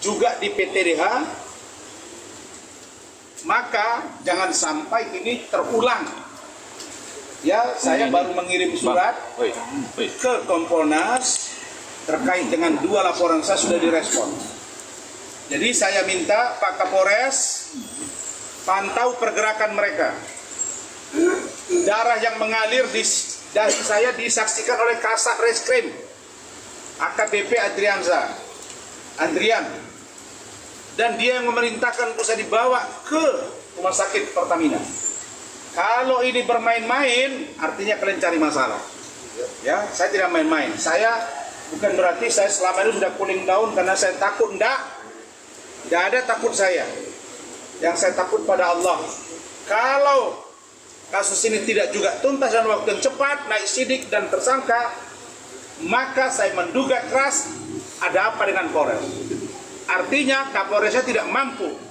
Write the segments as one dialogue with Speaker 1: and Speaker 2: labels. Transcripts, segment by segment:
Speaker 1: juga di PTDH, maka jangan sampai ini terulang. Ya, saya baru mengirim surat ke Kompolnas terkait dengan 2 laporan saya sudah direspon. Jadi saya minta Pak Kapolres pantau pergerakan mereka. Darah yang mengalir di dahi saya disaksikan oleh Kasat Reskrim AKBP Andrian, dan dia yang memerintahkan untuk saya dibawa ke rumah sakit Pertamina. Kalau ini bermain-main, artinya kalian cari masalah. Ya, saya tidak main-main. Saya bukan berarti saya selama ini sudah cooling down karena saya takut, tidak ada takut saya. Yang saya takut pada Allah. Kalau kasus ini tidak juga tuntas dalam waktu yang cepat, naik sidik dan tersangka, maka saya menduga keras ada apa dengan Polres. Artinya Kapolresnya tidak mampu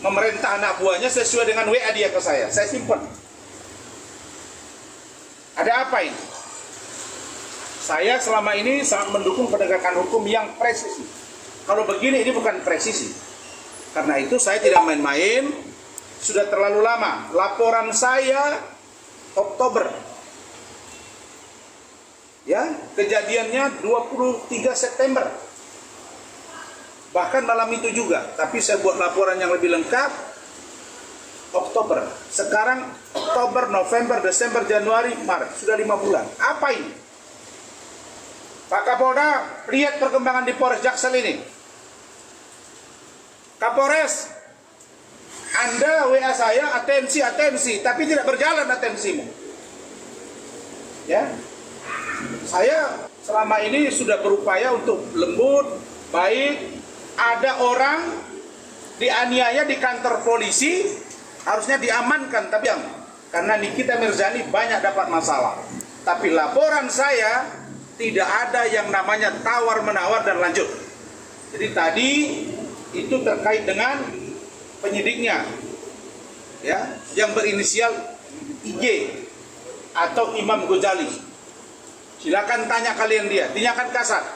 Speaker 1: memerintah anak buahnya sesuai dengan WA dia ke saya simpan. Ada apa ini? Saya selama ini sangat mendukung penegakan hukum yang presisi. Kalau begini ini bukan presisi. Karena itu saya tidak main-main. Sudah terlalu lama. Laporan saya Oktober. Ya, kejadiannya 23 September. Bahkan malam itu juga, tapi saya buat laporan yang lebih lengkap Oktober. Sekarang Oktober, November, Desember, Januari, Maret, sudah 5 bulan. Apa ini? Pak Kapolda, lihat perkembangan di Polres Jaksel ini. Kapolres, Anda WA saya atensi, tapi tidak berjalan atensimu. Ya, saya selama ini sudah berupaya untuk lembut, baik. Ada orang dianiaya di kantor polisi, harusnya diamankan, tapi karena Nikita Mirzani banyak dapat masalah. Tapi laporan saya tidak ada yang namanya tawar-menawar dan lanjut. Jadi tadi itu terkait dengan penyidiknya, ya, yang berinisial IJ atau Imam Ghazali. Silakan tanya kalian dia, tanyakan Kasat.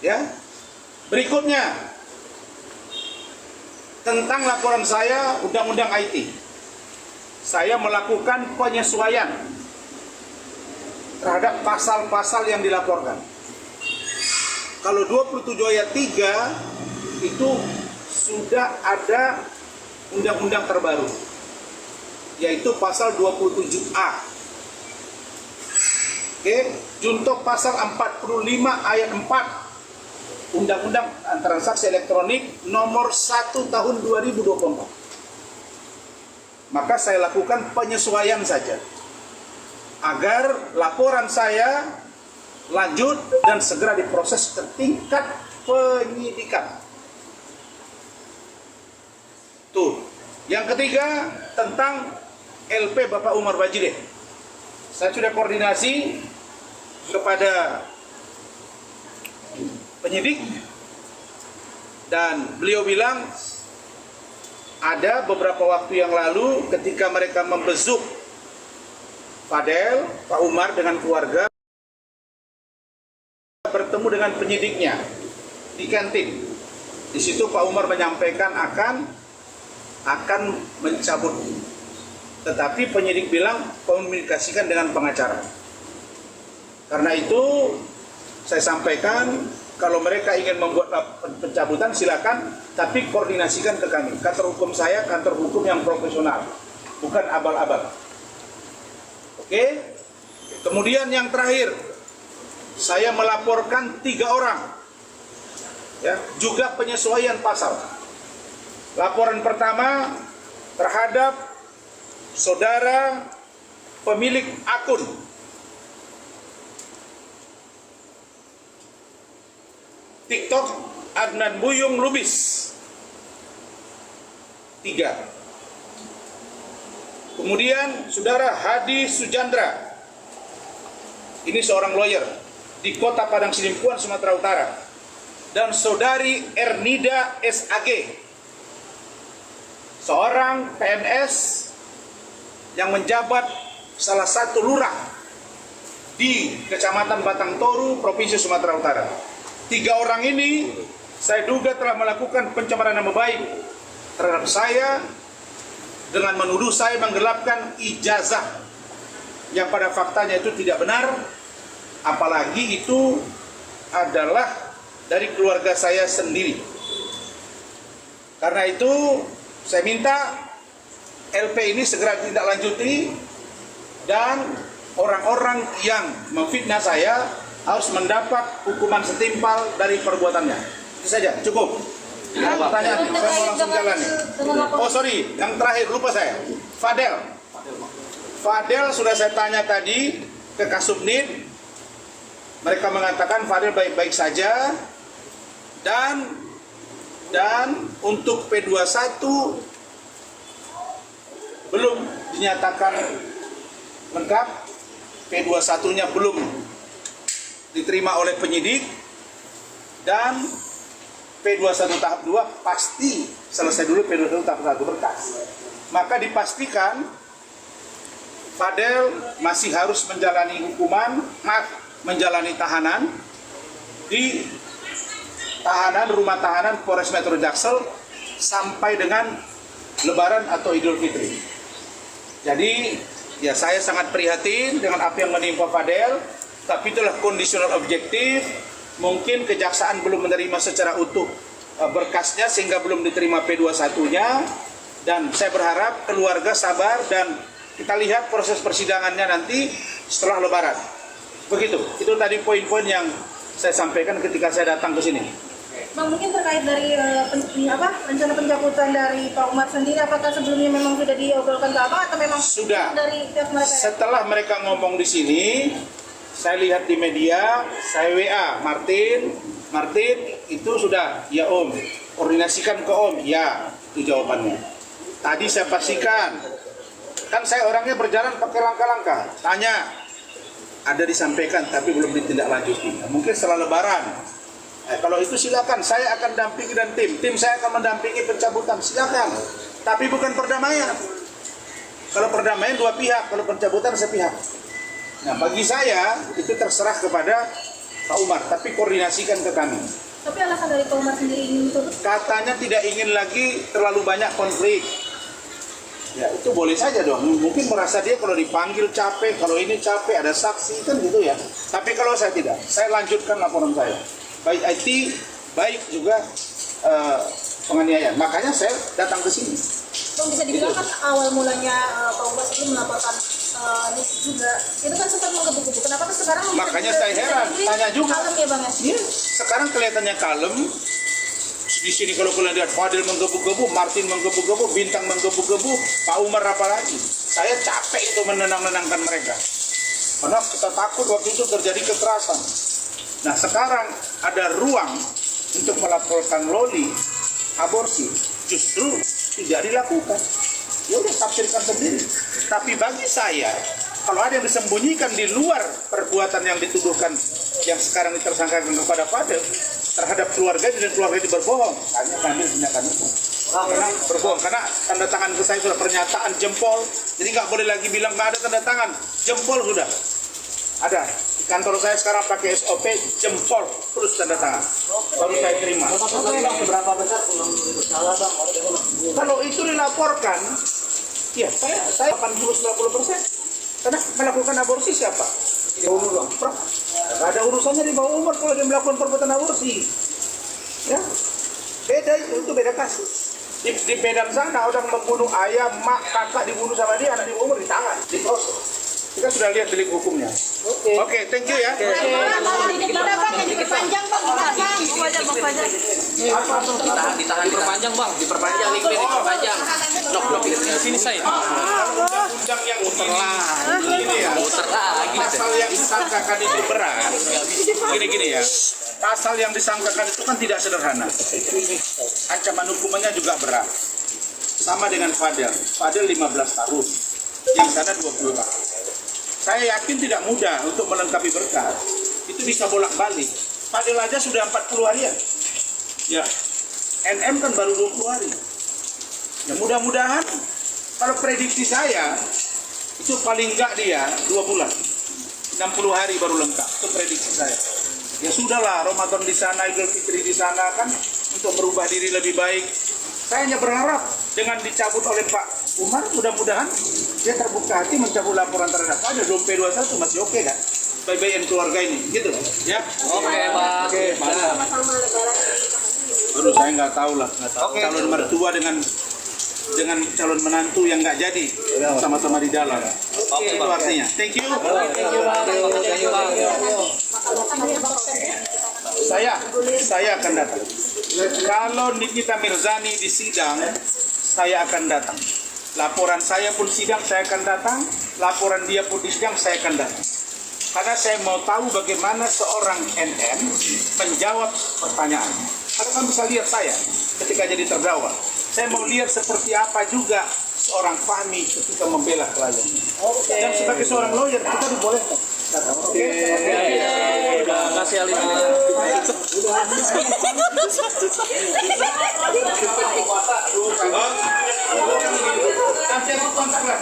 Speaker 1: Ya. Berikutnya, tentang laporan saya Undang-Undang IT. Saya melakukan penyesuaian terhadap pasal-pasal yang dilaporkan. Kalau 27 ayat 3 itu sudah ada undang-undang terbaru, yaitu pasal 27A. Oke, junto pasal 45 ayat 4 Undang-Undang Transaksi Elektronik nomor 1 tahun 2024. Maka saya lakukan penyesuaian saja agar laporan saya lanjut dan segera diproses ke tingkat penyidikan. Tuh. Yang ketiga tentang LP Bapak Umar Bajide. Saya sudah koordinasi kepada penyidik dan beliau bilang ada beberapa waktu yang lalu ketika mereka membesuk Fadel, Pak Umar dengan keluarga bertemu dengan penyidiknya di kantin. Di situ Pak Umar menyampaikan akan mencabut, tetapi penyidik bilang komunikasikan dengan pengacara. Karena itu saya sampaikan, kalau mereka ingin membuat pencabutan silakan, tapi koordinasikan ke kami. Kantor hukum saya, kantor hukum yang profesional, bukan abal-abal. Oke. Kemudian yang terakhir, saya melaporkan 3 orang, ya, juga penyesuaian pasal. Laporan pertama terhadap saudara pemilik akun TikTok Adnan Buyung Lubis 3. Kemudian saudara Hadi Sujandra, ini seorang lawyer di Kota Padang Sidimpuan, Sumatera Utara, dan saudari Ernida SAG, seorang PNS yang menjabat salah satu lurah di Kecamatan Batang Toru, Provinsi Sumatera Utara. 3 orang ini saya duga telah melakukan pencemaran nama baik terhadap saya dengan menuduh saya menggelapkan ijazah yang pada faktanya itu tidak benar, apalagi itu adalah dari keluarga saya sendiri. Karena itu saya minta LP ini segera ditindaklanjuti dan orang-orang yang memfitnah saya harus mendapat hukuman setimpal dari perbuatannya. Itu saja, cukup. Pertanyaan, saya mau langsung jalan nih. Oh sorry, yang terakhir lupa saya. Fadel sudah saya tanya tadi ke Kasubnid. Mereka mengatakan Fadel baik-baik saja. Dan untuk P21 belum dinyatakan lengkap. P21-nya belum diterima oleh penyidik. Dan P21 tahap 2 pasti selesai dulu P21 tahap 1 berkas. Maka dipastikan Fadel masih harus menjalani menjalani tahanan di rumah tahanan Polres Metro Jaksel sampai dengan Lebaran atau Idul Fitri. Jadi ya saya sangat prihatin dengan apa yang menimpa Fadel, tapi itulah kondisional objektif. Mungkin kejaksaan belum menerima secara utuh berkasnya sehingga belum diterima P21-nya, dan saya berharap keluarga sabar dan kita lihat proses persidangannya nanti setelah Lebaran. Begitu. Itu tadi poin-poin yang saya sampaikan ketika saya datang ke sini.
Speaker 2: Bang, mungkin terkait dari rencana pencabutan dari Pak Umar sendiri, apakah sebelumnya memang sudah diobrolkan ke Abang atau memang
Speaker 1: sudah
Speaker 2: dari pihak mereka?
Speaker 1: Setelah mereka ngomong di sini, saya lihat di media, saya WA Martin itu sudah, ya Om, koordinasikan ke Om, ya, itu jawabannya. Tadi saya pastikan, kan saya orangnya berjalan pakai langkah-langkah, tanya, ada disampaikan tapi belum ditindaklanjuti. Mungkin setelah Lebaran. Kalau itu silakan, saya akan dampingi dan tim saya akan mendampingi pencabutan, silakan. Tapi bukan perdamaian. Kalau perdamaian 2 pihak, kalau pencabutan sepihak. Nah, bagi saya itu terserah kepada Pak Umar, tapi koordinasikan ke kami.
Speaker 2: Tapi alasan dari Pak Umar sendiri ingin tutup?
Speaker 1: Katanya tidak ingin lagi terlalu banyak konflik. Ya, itu boleh saja dong. Mungkin merasa dia kalau dipanggil capek, kalau ini capek, ada saksi, kan gitu ya. Tapi kalau saya tidak, saya lanjutkan laporan saya. Baik IT, baik juga penganiayaan. Makanya saya datang ke sini.
Speaker 2: Bang, bisa dibilang kan awal mulanya Pak Umar itu melaporkan Niki juga, itu kan sempat menggebu-gebu. Kenapa tuh sekarang?
Speaker 1: Makanya saya heran, tanya juga.
Speaker 2: Kalem ya Bang ya?
Speaker 1: Ya, sekarang kelihatannya kalem. Di sini kalau kalian lihat Fadil menggebu-gebu, Martin menggebu-gebu, Bintang menggebu-gebu, Pak Umar apa lagi? Saya capek itu menenang-nenangkan mereka. Karena kita takut waktu itu terjadi kekerasan. Nah sekarang ada ruang untuk melaporkan Loli aborsi, justru tidak dilakukan. Ya udah, tafsirkan sendiri. Tapi bagi saya, kalau ada yang disembunyikan di luar perbuatan yang dituduhkan, yang sekarang ditersangkakan kepada Fadil, terhadap keluarga dan keluarga itu berbohong, hanya kami tindakan itu. Karena berbohong, karena tanda tangan ke saya sudah pernyataan jempol, jadi nggak boleh lagi bilang nggak ada tanda tangan, jempol sudah ada. Di kantor saya sekarang pakai SOP jempol terus tanda tangan, baru saya terima.
Speaker 3: Berapa besar peluang bersalah Bang?
Speaker 1: Kalau itu dilaporkan, ya saya 80-90%. Karena melakukan aborsi siapa? Di bawah umur, Bang. Nggak ada urusannya di bawah umur kalau dia melakukan perbuatan aborsi. Ya, beda itu beda kasus. Di Medan sana orang membunuh ayah, mak, kakak dibunuh sama dia, anak di bawah umur ditahan, diproses. Kita sudah lihat delik hukumnya. Oke, thank you ya.
Speaker 2: Diperpanjang Bang,
Speaker 3: Ditahan diperpanjang Bang, diperpanjang diperpanjang. Nok sini saya.
Speaker 1: Undang-undang yang ini ya. Pasal yang disangkakan itu berat. Gini ya. Pasal yang disangkakan itu kan tidak sederhana. Ancaman hukumannya juga berat. Sama dengan Fadel 15 tahun. Yang sana 20 tahun. Saya yakin tidak mudah untuk melengkapi berkas. Itu bisa bolak-balik. Fadil aja sudah 40 harian. Ya, NM kan baru 20 hari. Ya mudah-mudahan, kalau prediksi saya, itu paling enggak dia 2 bulan. 60 hari baru lengkap. Itu prediksi saya. Ya sudahlah, Ramadan di sana, Idul Fitri di sana kan untuk merubah diri lebih baik. Saya hanya berharap dengan dicabut oleh Pak Umar, mudah-mudahan dia terbuka hati mencabut laporan terhadap saya. Belum P21 masih oke kan? Baik-baikin keluarga ini, gitu ya.
Speaker 3: Oke, Bang.
Speaker 1: Oke, mana?
Speaker 2: Sama-sama lebaran.
Speaker 1: Aduh, saya nggak tahu lah, nggak tahu. Calon mertua dengan calon menantu yang nggak jadi sama-sama di dalam.
Speaker 3: Oke,
Speaker 1: Itu
Speaker 3: Bang.
Speaker 1: artinya. Thank you.
Speaker 3: Thank you, Bang. Thank you, Bang.
Speaker 1: Saya akan datang. Kalau Nikita Mirzani di sidang, saya akan datang. Laporan saya pun sidang, saya akan datang. Laporan dia pun di sidang, saya akan datang. Karena saya mau tahu bagaimana seorang NN menjawab pertanyaan. Karena kan bisa lihat saya ketika jadi terdakwa. Saya mau lihat seperti apa juga seorang Fahmi ketika membela klien. Dan sebagai seorang lawyer, kita dibolehkan datang. Oke.
Speaker 3: Udah kasih Alina.
Speaker 1: Nanti aku kontak lah.